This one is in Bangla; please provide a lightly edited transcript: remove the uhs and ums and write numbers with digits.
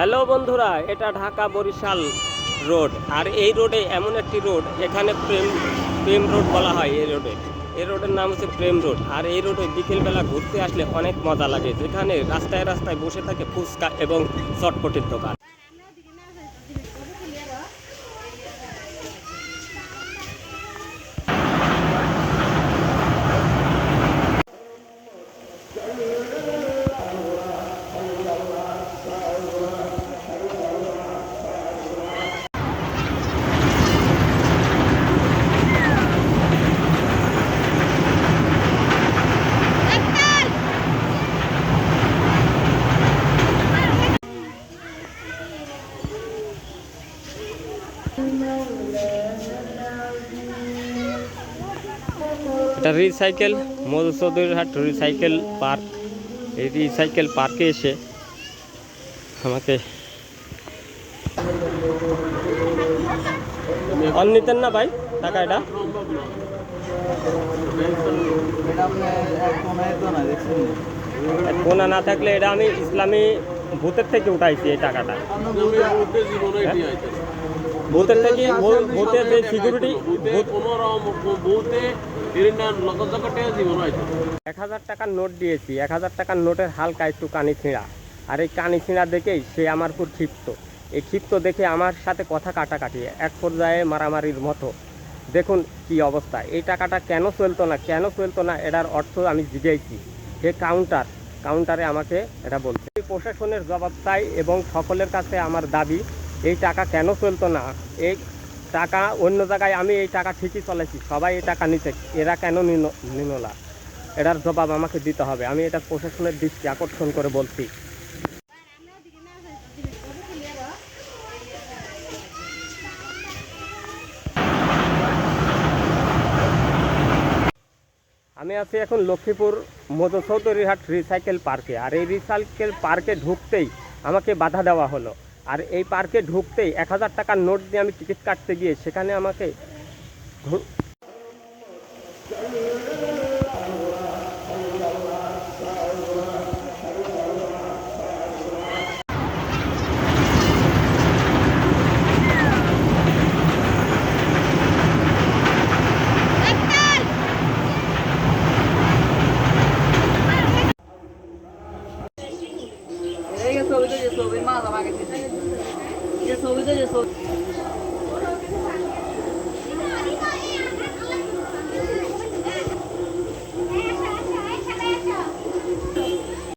হ্যালো বন্ধুরা, এটা ঢাকা বরিশাল রোড। আর এই রোডে এমন একটি রোড, এখানে প্রেম প্রেম রোড বলা হয়। এই রোডের নাম হচ্ছে প্রেম রোড। আর এই রোডে বিকেলবেলা ঘুরতে আসলে অনেক মজা লাগে, যেখানে রাস্তায় রাস্তায় বসে থাকে ফুচকা এবং চটপটির দোকান। এটা রিসাইকেল মধুচৌধুরীহাট রিসাইকেল পার্ক। এই রিসাইকেল পার্কে এসে আমাকে অন নিতেন না ভাই টাকা? এটা কোনা না থাকলে এটা আমি ইসলামী ভূতের থেকে উঠাইছি এই টাকাটা। ভূতের থেকে ভূতের যে সিকিউরিটি 1000 টাকার নোট দিয়েছি। 1000 টাকার নোটের হালকা একটু কানি ছিঁড়া। আর এই কানি ছিঁড়া দেখেই সে আমার উপর ক্ষিপ্ত। এই ক্ষিপ্ত দেখে আমার সাথে কথা কাটাকাটি, এক পর্যায়ে মারামারির মতো। দেখুন কি অবস্থা। এই টাকাটা কেন চলতো না এটার অর্থ আমি জিজ্ঞাসি। যে কাউন্টারে আমাকে এটা বলছে। প্রশাসনের জবাব চাই এবং সকলের কাছে আমার দাবি, এই টাকা কেন চলতো না? এই টাকা অন্য জায়গায় আমি এই টাকা ঠিকই চলেছি, সবাই এই টাকা নিচ্ছে, এরা কেন নিল না? এটার জবাব আমাকে দিতে হবে। আমি এটা প্রশাসনের দৃষ্টি আকর্ষণ করে বলছি। আমি আছি এখন লক্ষ্মীপুর মধুচৌধুরীহাট রিসাইকেল পার্কে। আর এই রিসাইকেল পার্কে ঢুকতেই আমাকে বাধা দেওয়া হলো। আর এই পার্কে ঢুকতেই 1000 টাকার নোট দিয়ে আমি টিকিট কাটতে গিয়ে সেখানে আমাকে